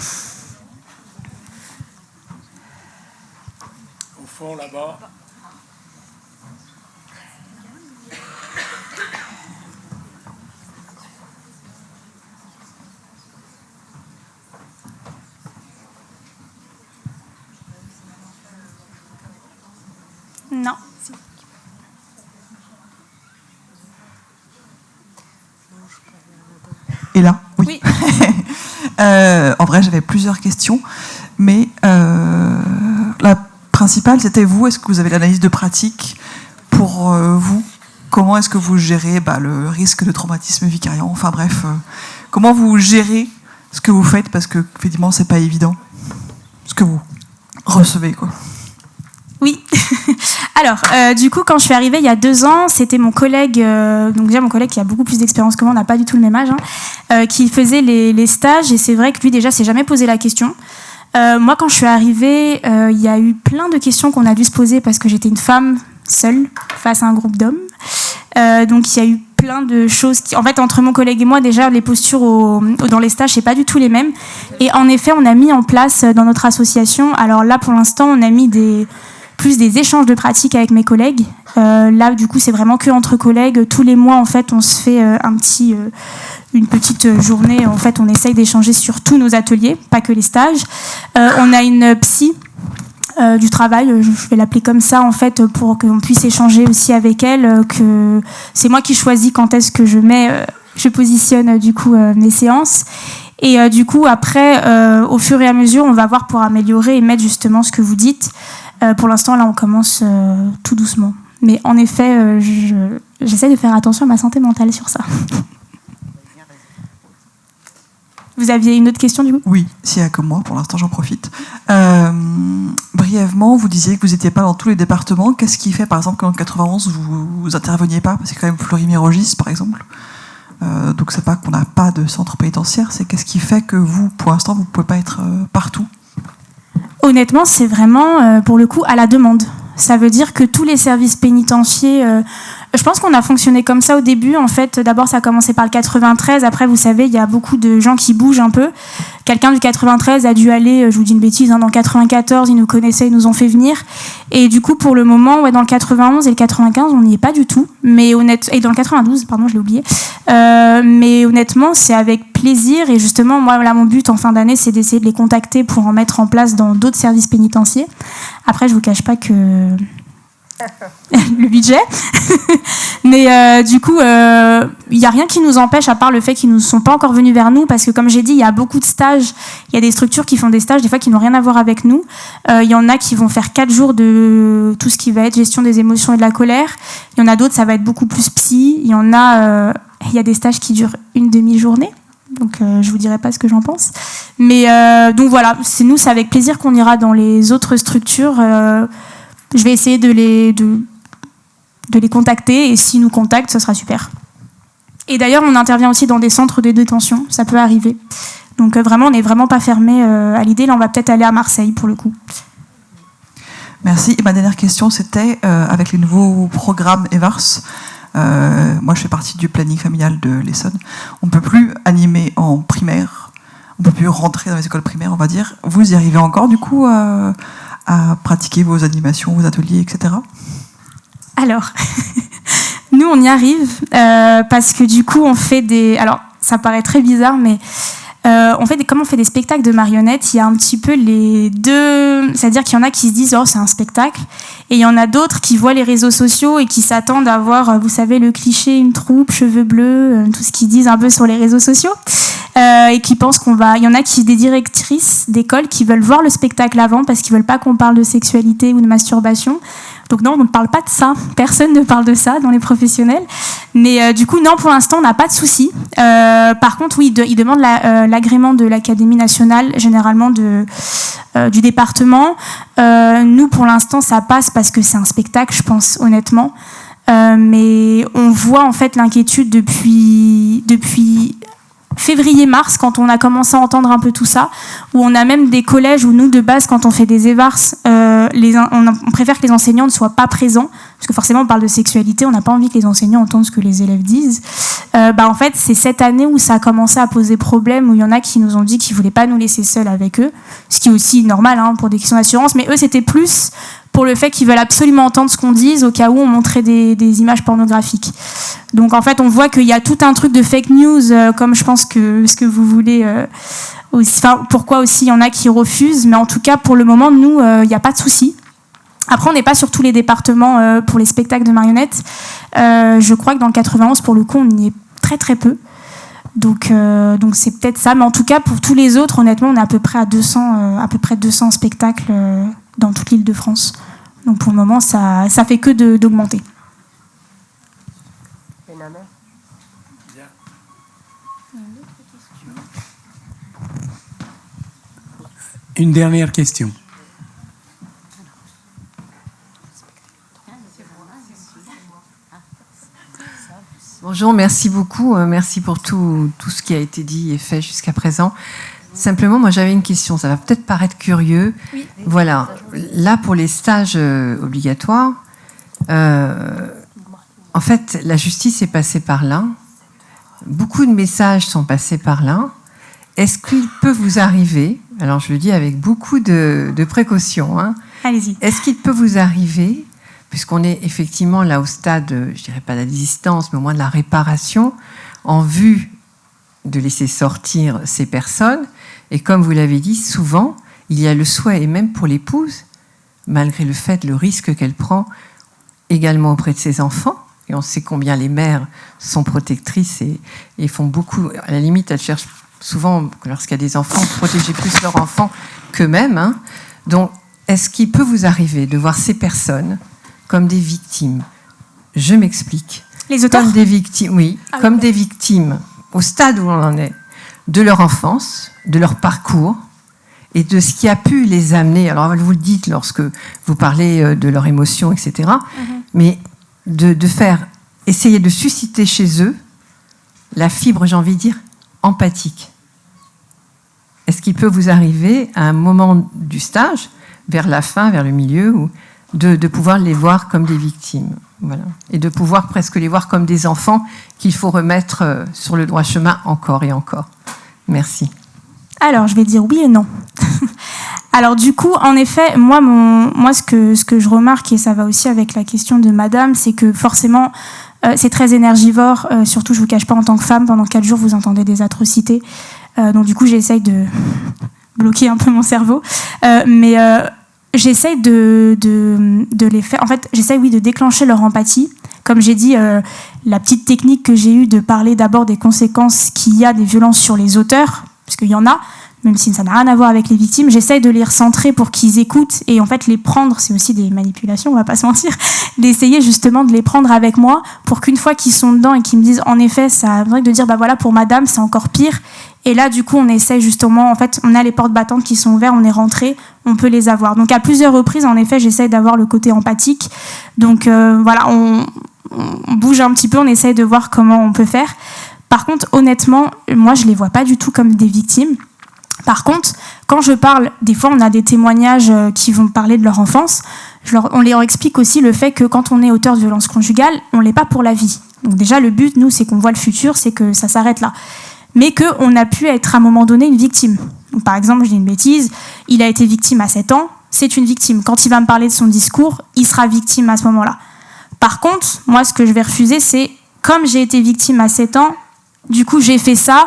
Au fond, là-bas. Non. Et là, oui. Oui. En vrai, j'avais plusieurs questions, mais la principale, c'était vous. Est-ce que vous avez l'analyse de pratique pour vous? Comment est-ce que vous gérez le risque de traumatisme vicariant? Enfin bref, comment vous gérez ce que vous faites? Parce que, effectivement, c'est pas évident ce que vous recevez, quoi. Oui. Alors, du coup, quand je suis arrivée il y a 2 ans, c'était mon collègue, donc déjà mon collègue qui a beaucoup plus d'expérience que moi, on n'a pas du tout le même âge, qui faisait les stages, et c'est vrai que lui déjà s'est jamais posé la question. Moi, quand je suis arrivée, il y a eu plein de questions qu'on a dû se poser parce que j'étais une femme seule face à un groupe d'hommes. Donc il y a eu plein de choses en fait, entre mon collègue et moi, déjà les postures dans les stages, c'est pas du tout les mêmes. Et en effet, on a mis en place dans notre association, alors là pour l'instant, on a mis plus des échanges de pratiques avec mes collègues. Là, du coup, c'est vraiment que entre collègues. Tous les mois, en fait, on se fait une petite journée. En fait, on essaye d'échanger sur tous nos ateliers, pas que les stages. On a une psy du travail, je vais l'appeler comme ça, en fait, pour qu'on puisse échanger aussi avec elle. Que c'est moi qui choisis quand est-ce que je positionne du coup mes séances. Et du coup, après, au fur et à mesure, on va voir pour améliorer et mettre justement ce que vous dites. Pour l'instant, là, on commence tout doucement. Mais en effet, j'essaie de faire attention à ma santé mentale sur ça. Vous aviez une autre question, du coup? Oui, s'il y a que moi, pour l'instant, j'en profite. Brièvement, vous disiez que vous n'étiez pas dans tous les départements. Qu'est-ce qui fait, par exemple, qu'en 91, vous interveniez pas? Parce que c'est quand même Fleury-Mérogis, par exemple. Donc, c'est pas qu'on n'a pas de centre pénitentiaire, c'est qu'est-ce qui fait que vous, pour l'instant, vous ne pouvez pas être partout? Honnêtement, c'est vraiment, pour le coup, à la demande. Ça veut dire que tous les services pénitentiaires... je pense qu'on a fonctionné comme ça au début. En fait, d'abord, ça a commencé par le 93. Après, vous savez, il y a beaucoup de gens qui bougent un peu. Quelqu'un du 93 a dû aller, je vous dis une bêtise, dans le 94, ils nous connaissaient, ils nous ont fait venir. Et du coup, pour le moment, dans le 91 et le 95, on n'y est pas du tout. Et dans le 92, pardon, je l'ai oublié. Mais honnêtement, c'est avec plaisir. Et justement, moi, là, mon but en fin d'année, c'est d'essayer de les contacter pour en mettre en place dans d'autres services pénitentiaires. Après, je vous cache pas que... le budget. Mais du coup, il n'y a rien qui nous empêche, à part le fait qu'ils ne sont pas encore venus vers nous, parce que comme j'ai dit, il y a beaucoup de stages. Il y a des structures qui font des stages, des fois, qui n'ont rien à voir avec nous. Il y en a qui vont faire 4 jours de tout ce qui va être gestion des émotions et de la colère. Il y en a d'autres, ça va être beaucoup plus psy. Il y en a... il y a des stages qui durent une demi-journée. Donc, je vous dirai pas ce que j'en pense. Mais donc voilà, c'est avec plaisir qu'on ira dans les autres structures. Je vais essayer de les contacter, et s'ils nous contactent, ce sera super. Et d'ailleurs, on intervient aussi dans des centres de détention, ça peut arriver. Donc vraiment, on n'est vraiment pas fermé à l'idée. Là, on va peut-être aller à Marseille, pour le coup. Merci. Et ma dernière question, c'était avec les nouveaux programmes EVARS. Moi, je fais partie du planning familial de l'Essonne. On ne peut plus animer en primaire. On ne peut plus rentrer dans les écoles primaires, on va dire. Vous y arrivez encore, du coup, à pratiquer vos animations, vos ateliers, etc. Alors, nous, on y arrive parce que du coup, on fait des... Alors, ça paraît très bizarre, mais comme on fait des spectacles de marionnettes, il y a un petit peu les deux... C'est-à-dire qu'il y en a qui se disent « Oh, c'est un spectacle ». Et il y en a d'autres qui voient les réseaux sociaux et qui s'attendent à voir, vous savez, le cliché, une troupe, cheveux bleus, tout ce qu'ils disent un peu sur les réseaux sociaux. Et qui pensent qu'on va... Il y en a des directrices d'école qui veulent voir le spectacle avant parce qu'ils veulent pas qu'on parle de sexualité ou de masturbation. Donc non, on ne parle pas de ça. Personne ne parle de ça dans les professionnels. Mais du coup, non, pour l'instant, on n'a pas de souci. Par contre, oui, ils demandent l'agrément de l'Académie nationale, généralement du département. Nous, pour l'instant, ça passe parce que c'est un spectacle, je pense, honnêtement. Mais on voit en fait l'inquiétude depuis février-mars, quand on a commencé à entendre un peu tout ça, où on a même des collèges où nous, de base, quand on fait des EVARS, on préfère que les enseignants ne soient pas présents, parce que forcément, on parle de sexualité, on n'a pas envie que les enseignants entendent ce que les élèves disent. En fait, c'est cette année où ça a commencé à poser problème, où il y en a qui nous ont dit qu'ils ne voulaient pas nous laisser seuls avec eux, ce qui est aussi normal pour des questions d'assurance, mais eux, c'était plus pour le fait qu'ils veulent absolument entendre ce qu'on dise au cas où on montrait des images pornographiques. Donc en fait, on voit qu'il y a tout un truc de fake news, comme je pense que ce que vous voulez aussi. Pourquoi aussi il y en a qui refusent, mais en tout cas, pour le moment, nous, il n'y a pas de souci. Après, on n'est pas sur tous les départements pour les spectacles de marionnettes. Je crois que dans le 91, pour le coup, on y est très très peu. Donc c'est peut-être ça. Mais en tout cas, pour tous les autres, honnêtement, on est à peu près à 200 spectacles dans toute l'Île-de-France. Donc pour le moment, ça fait que d'augmenter. Une dernière question. Bonjour, merci beaucoup. Merci pour tout ce qui a été dit et fait jusqu'à présent. Simplement, moi, j'avais une question. Ça va peut-être paraître curieux. Oui. Voilà. Là, pour les stages obligatoires, en fait, la justice est passée par là. Beaucoup de messages sont passés par là. Est-ce qu'il peut vous arriver, alors je le dis avec beaucoup de précautions, Allez-y. Est-ce qu'il peut vous arriver, puisqu'on est effectivement là au stade, je dirais pas de la distance, mais au moins de la réparation, en vue de laisser sortir ces personnes, et comme vous l'avez dit, souvent, il y a le souhait, et même pour l'épouse, malgré le risque qu'elle prend également auprès de ses enfants, et on sait combien les mères sont protectrices et font beaucoup, à la limite, elles cherchent souvent, lorsqu'il y a des enfants, protéger plus leurs enfants qu'eux-mêmes. Donc, est-ce qu'il peut vous arriver de voir ces personnes comme des victimes? Je m'explique. Les auteurs? Comme des victimes, oui, comme des victimes, au stade où on en est, de leur enfance, de leur parcours, et de ce qui a pu les amener, alors vous le dites lorsque vous parlez de leurs émotions, etc., mais de faire, essayer de susciter chez eux la fibre, j'ai envie de dire, empathique. Est-ce qu'il peut vous arriver à un moment du stage, vers la fin, vers le milieu, de pouvoir les voir comme des victimes, voilà, et de pouvoir presque les voir comme des enfants qu'il faut remettre sur le droit chemin encore et encore? Merci. Alors, je vais dire oui et non. Alors du coup, en effet, moi ce que je remarque, et ça va aussi avec la question de madame, c'est que forcément, c'est très énergivore, surtout, je ne vous cache pas, en tant que femme, pendant 4 jours, vous entendez des atrocités. Donc du coup, j'essaye de bloquer un peu mon cerveau. Mais j'essaye de les faire... En fait, j'essaye, oui, de déclencher leur empathie. Comme j'ai dit, la petite technique que j'ai eue de parler d'abord des conséquences qu'il y a des violences sur les auteurs, parce qu'il y en a, même si ça n'a rien à voir avec les victimes, j'essaye de les recentrer pour qu'ils écoutent et en fait les prendre, c'est aussi des manipulations, on va pas se mentir, d'essayer justement de les prendre avec moi pour qu'une fois qu'ils sont dedans et qu'ils me disent en effet, ça vrai de dire bah voilà, pour madame c'est encore pire, et là du coup on essaye justement, en fait on a les portes battantes qui sont ouvertes, on est rentré, on peut les avoir. Donc à plusieurs reprises en effet j'essaye d'avoir le côté empathique, donc voilà, on bouge un petit peu, on essaye de voir comment on peut faire. Par contre honnêtement, moi je les vois pas du tout comme des victimes. Par contre, quand je parle, des fois on a des témoignages qui vont parler de leur enfance, on leur explique aussi le fait que quand on est auteur de violence conjugale, on l'est pas pour la vie. Donc déjà, le but, nous, c'est qu'on voit le futur, c'est que ça s'arrête là. Mais qu'on a pu être à un moment donné une victime. Donc, par exemple, je dis une bêtise, il a été victime à 7 ans, c'est une victime. Quand il va me parler de son discours, il sera victime à ce moment-là. Par contre, moi, ce que je vais refuser, c'est, comme j'ai été victime à 7 ans, du coup, j'ai fait ça.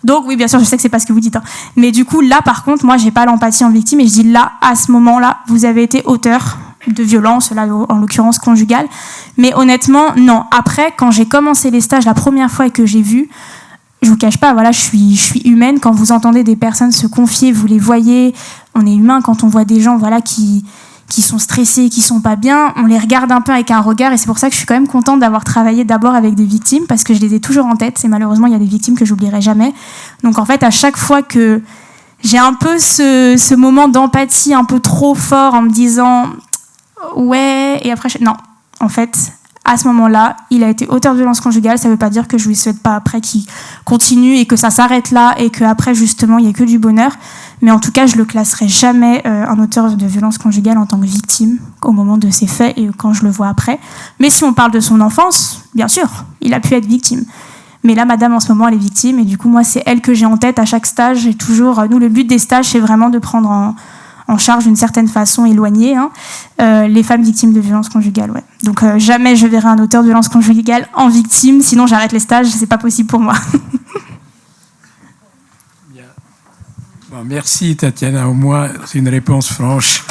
Donc, oui, bien sûr, je sais que c'est pas ce que vous dites. Hein. Mais du coup, là, par contre, moi, j'ai pas l'empathie en victime. Et je dis, là, à ce moment-là, vous avez été auteur de violence, là, en l'occurrence conjugale. Mais honnêtement, non. Après, quand j'ai commencé les stages la première fois et que j'ai vu, je vous cache pas, voilà, je suis humaine. Quand vous entendez des personnes se confier, vous les voyez. On est humain quand on voit des gens, voilà, qui sont stressés, qui sont pas bien, on les regarde un peu avec un regard, et c'est pour ça que je suis quand même contente d'avoir travaillé d'abord avec des victimes, parce que je les ai toujours en tête, et malheureusement il y a des victimes que j'oublierai jamais. Donc en fait, à chaque fois que j'ai un peu ce moment d'empathie un peu trop fort en me disant ouais, et après non, en fait, à ce moment-là, il a été auteur de violence conjugale, ça veut pas dire que je lui souhaite pas après qu'il continue et que ça s'arrête là et qu'après justement il y a que du bonheur. Mais en tout cas, je le classerai jamais un auteur de violence conjugale en tant que victime au moment de ces faits et quand je le vois après. Mais si on parle de son enfance, bien sûr, il a pu être victime. Mais là, madame, en ce moment, elle est victime et du coup, moi, c'est elle que j'ai en tête à chaque stage. Et toujours, nous, le but des stages, c'est vraiment de prendre en charge d'une certaine façon éloignée les femmes victimes de violences conjugales. Ouais. Donc, jamais je verrai un auteur de violence conjugale en victime, sinon j'arrête les stages, c'est pas possible pour moi. Bon, merci Tatiana, au moins c'est une réponse franche.